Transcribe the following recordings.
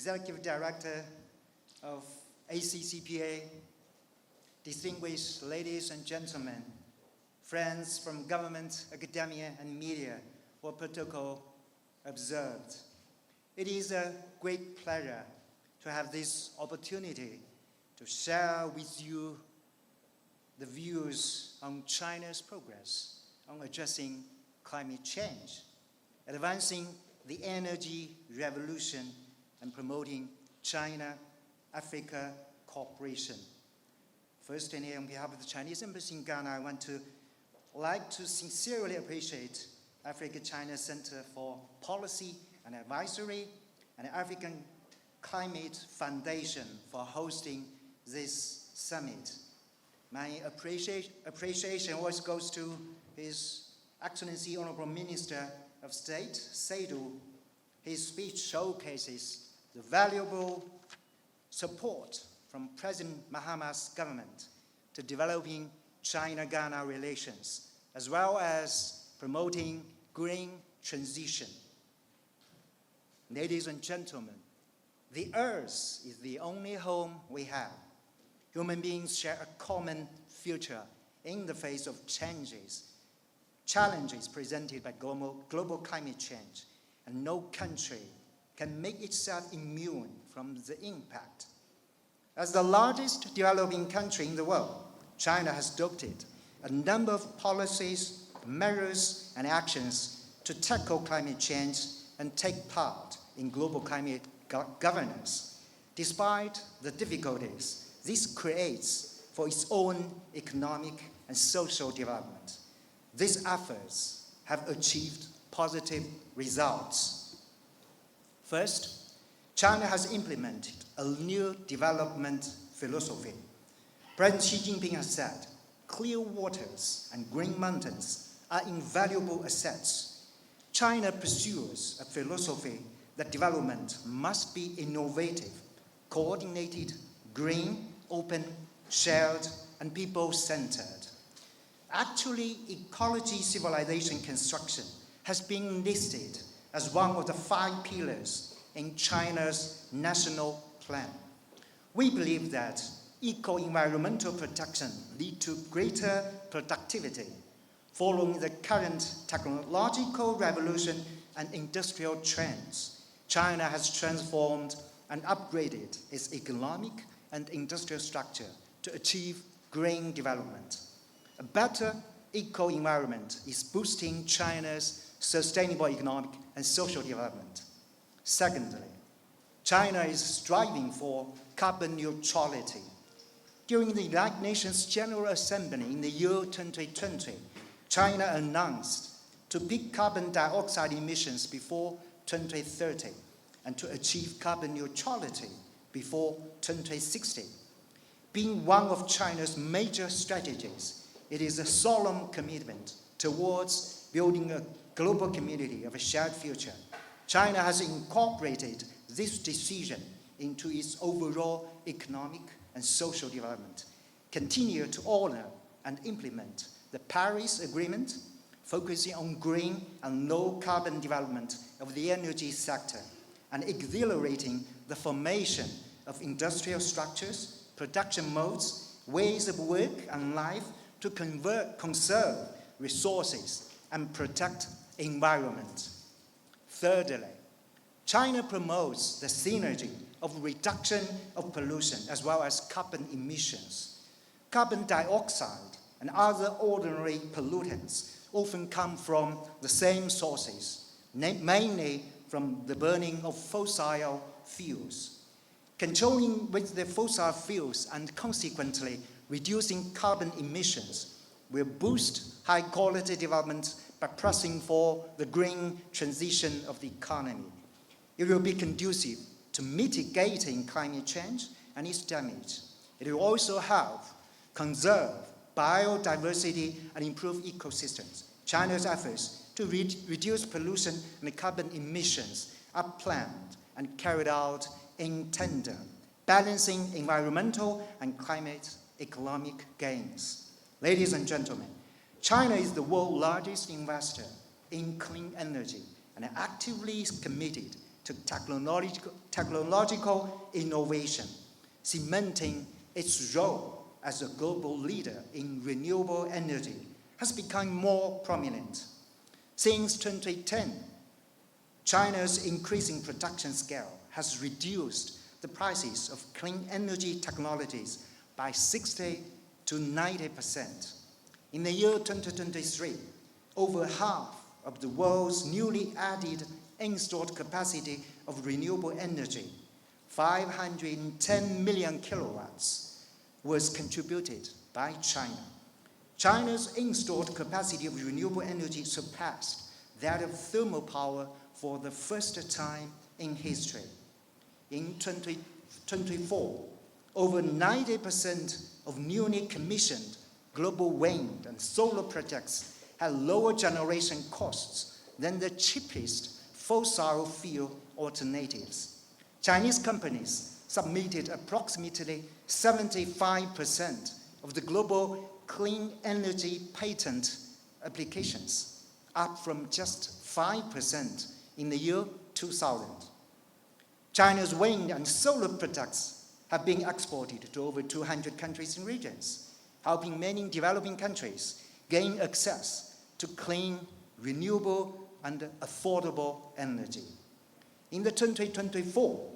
Executive Director of ACCPA, distinguished ladies and gentlemen, friends from government, academia, and media for protocol observed. It is a great pleasure to have this opportunity to share with you the views on China's progress on addressing climate change, advancing the energy revolution, and promoting China-Africa cooperation. First, on behalf of the Chinese Embassy in Ghana, I want to sincerely appreciate Africa-China Center for Policy and Advisory and African Climate Foundation for hosting this summit. My appreciation always goes to His Excellency Honorable Minister of State, Seydu. His speech showcases the valuable support from President Mahama's government to developing China-Ghana relations, as well as promoting green transition. Ladies and gentlemen, the Earth is the only home we have. Human beings share a common future in the face of challenges presented by global climate change, and no country can make itself immune from the impact. As the largest developing country in the world, China has adopted a number of policies, measures, and actions to tackle climate change and take part in global climate governance. Despite the difficulties this creates for its own economic and social development, these efforts have achieved positive results. First, China has implemented a new development philosophy. President Xi Jinping has said, clear waters and green mountains are invaluable assets. China pursues a philosophy that development must be innovative, coordinated, green, open, shared, and people-centered. Actually, ecology civilization construction has been listed as one of the 5 pillars in China's national plan. We believe that eco-environmental protection leads to greater productivity. Following the current technological revolution and industrial trends, China has transformed and upgraded its economic and industrial structure to achieve green development. A better eco-environment is boosting China's sustainable economic and social development. Secondly, China is striving for carbon neutrality. During the United Nations General Assembly in the year 2020, China announced to peak carbon dioxide emissions before 2030 and to achieve carbon neutrality before 2060. Being one of China's major strategies, it is a solemn commitment towards building a global community of a shared future. China has incorporated this decision into its overall economic and social development, continue to honor and implement the Paris Agreement, focusing on green and low-carbon development of the energy sector, and accelerating the formation of industrial structures, production modes, ways of work and life to conserve resources and protect environment. Thirdly, China promotes the synergy of reduction of pollution as well as carbon emissions. Carbon dioxide and other ordinary pollutants often come from the same sources, mainly from the burning of fossil fuels. Controlling with the fossil fuels and consequently reducing carbon emissions will boost high-quality development by pressing for the green transition of the economy. It will be conducive to mitigating climate change and its damage. It will also help conserve biodiversity and improve ecosystems. China's efforts to reduce pollution and carbon emissions are planned and carried out in tandem, balancing environmental and climate economic gains. Ladies and gentlemen, China is the world's largest investor in clean energy and actively committed to technological innovation, cementing its role as a global leader in renewable energy has become more prominent. Since 2010, China's increasing production scale has reduced the prices of clean energy technologies by 60 to 90%. In the year 2023, over half of the world's newly added installed capacity of renewable energy, 510 million kilowatts, was contributed by China. China's installed capacity of renewable energy surpassed that of thermal power for the first time in history. In 2024, over 90% of newly commissioned global wind and solar projects had lower generation costs than the cheapest fossil fuel alternatives. Chinese companies submitted approximately 75% of the global clean energy patent applications, up from just 5% in the year 2000. China's wind and solar products have been exported to over 200 countries and regions, helping many developing countries gain access to clean, renewable, and affordable energy. In the 2024,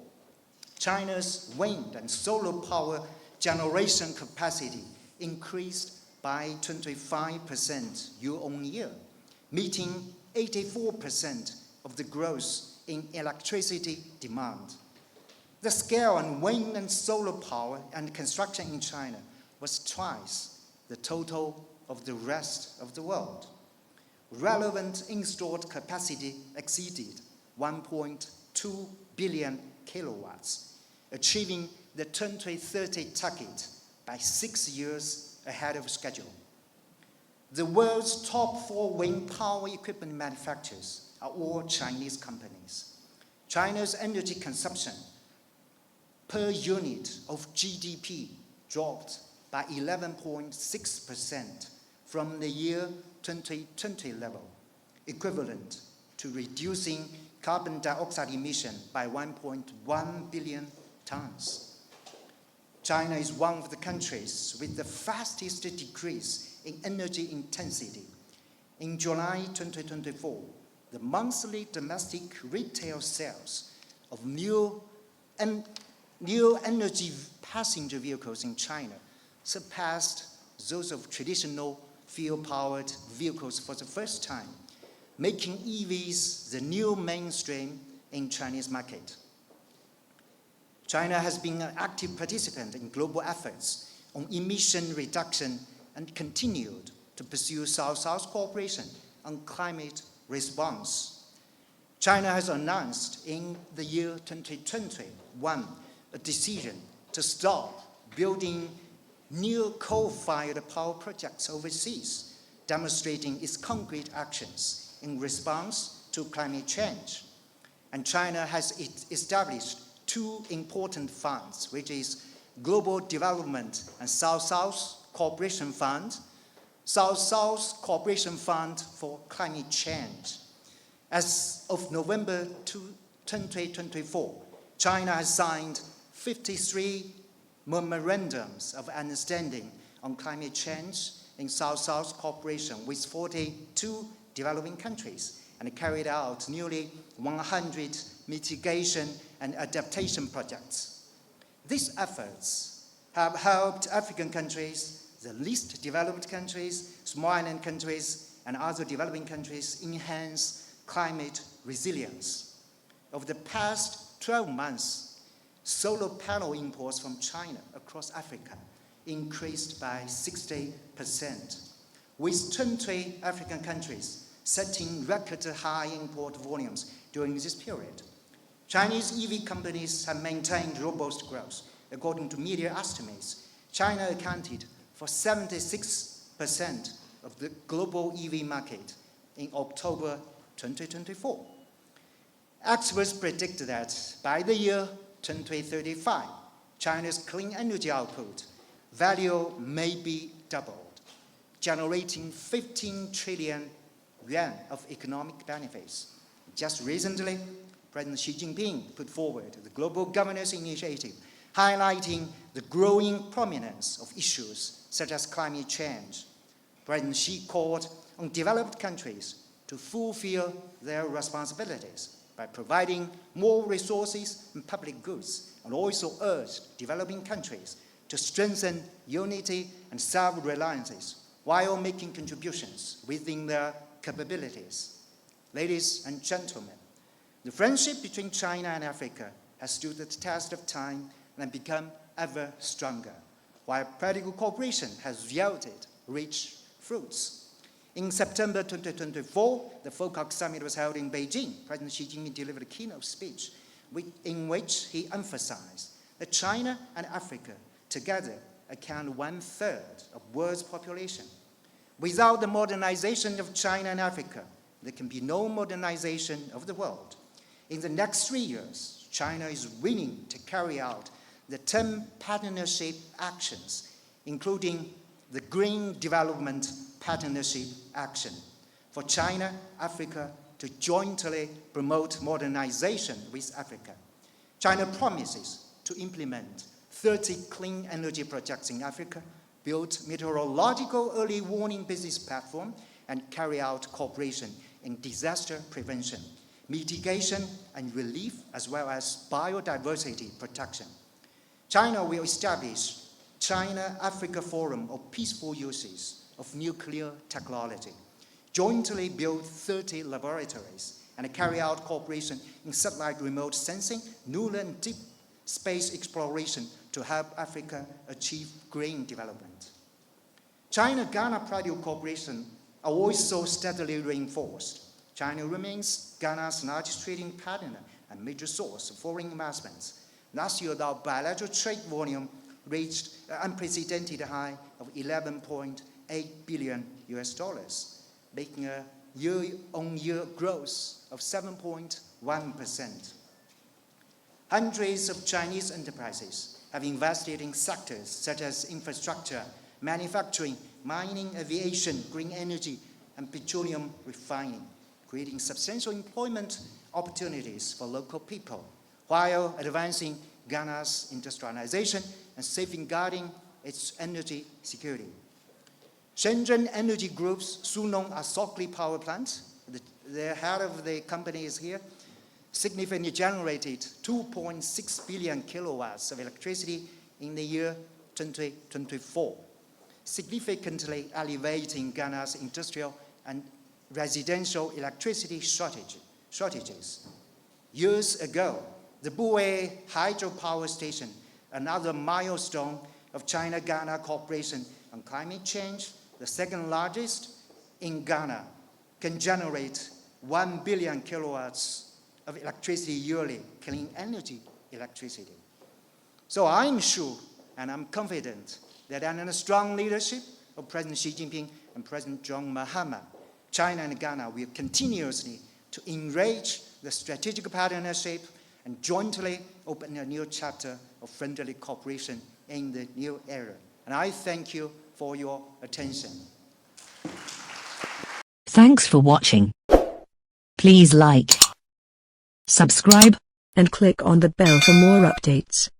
China's wind and solar power generation capacity increased by 25% year-on-year, meeting 84% of the growth in electricity demand. The scale on wind and solar power and construction in China was twice the total of the rest of the world. Relevant installed capacity exceeded 1.2 billion kilowatts, achieving the 2030 target by 6 years ahead of schedule. The world's top 4 wind power equipment manufacturers are all Chinese companies. China's energy consumption per unit of GDP dropped by 11.6% from the year 2020 level, equivalent to reducing carbon dioxide emission by 1.1 billion tons. China is one of the countries with the fastest decrease in energy intensity. In July 2024, the monthly domestic retail sales of new energy passenger vehicles in China surpassed those of traditional fuel-powered vehicles for the first time, making EVs the new mainstream in Chinese market. China has been an active participant in global efforts on emission reduction and continued to pursue South-South cooperation on climate response. China has announced in the year 2021 a decision to stop building new coal-fired power projects overseas, demonstrating its concrete actions in response to climate change. And China has established 2 important funds, which is Global Development and South-South Cooperation Fund, South-South Cooperation Fund for Climate Change. As of November 2024, China has signed 53 memorandums of understanding on climate change in South-South cooperation with 42 developing countries and carried out nearly 100 mitigation and adaptation projects. These efforts have helped African countries, the least developed countries, small island countries, and other developing countries enhance climate resilience. Over the past 12 months, solar panel imports from China across Africa increased by 60%, with 20 African countries setting record high import volumes during this period. Chinese EV companies have maintained robust growth. According to media estimates, China accounted for 76% of the global EV market in October 2024. Experts predict that by the year 2035, China's clean energy output value may be doubled, generating 15 trillion yuan of economic benefits. Just recently, President Xi Jinping put forward the Global Governance Initiative, highlighting the growing prominence of issues such as climate change. President Xi called on developed countries to fulfill their responsibilities by providing more resources and public goods, and also urged developing countries to strengthen unity and self-reliance while making contributions within their capabilities. Ladies and gentlemen, the friendship between China and Africa has stood the test of time and become ever stronger, while practical cooperation has yielded rich fruits. In September 2024, the FOCAC summit was held in Beijing. President Xi Jinping delivered a keynote speech in which he emphasized that China and Africa together account 1/3 of the world's population. Without the modernization of China and Africa, there can be no modernization of the world. In the next 3 years, China is willing to carry out the 10 partnership actions, including the Green Development Partnership Action for China, Africa to jointly promote modernization with Africa. China promises to implement 30 clean energy projects in Africa, build meteorological early warning business platform, and carry out cooperation in disaster prevention, mitigation and relief, as well as biodiversity protection. China will establish China-Africa Forum of Peaceful Uses of Nuclear Technology, jointly build 30 laboratories, and carry out cooperation in satellite remote sensing, lunar and deep space exploration to help Africa achieve green development. China-Ghana practical cooperation are also steadily reinforced. China remains Ghana's largest trading partner and major source of foreign investments. Last year, our bilateral trade volume reached an unprecedented high of $11.8 billion, making a year-on-year growth of 7.1%. Hundreds of Chinese enterprises have invested in sectors such as infrastructure, manufacturing, mining, aviation, green energy, and petroleum refining, creating substantial employment opportunities for local people, while advancing Ghana's industrialization and safeguarding its energy security. Shenzhen Energy Group's Sunong Asokli power plant, the head of the company is here, significantly generated 2.6 billion kilowatts of electricity in the year 2024, significantly alleviating Ghana's industrial and residential electricity shortages. Years ago, the Bue hydropower station, another milestone of China-Ghana cooperation on climate change, the second largest in Ghana, can generate 1 billion kilowatts of electricity yearly, clean energy electricity. So I'm sure and I'm confident that under the strong leadership of President Xi Jinping and President John Mahama, China and Ghana will continuously to enrich the strategic partnership and jointly open a new chapter of friendly cooperation in the new era. And I thank you for your attention. Thanks for watching. Please like, subscribe, and click on the bell for more updates.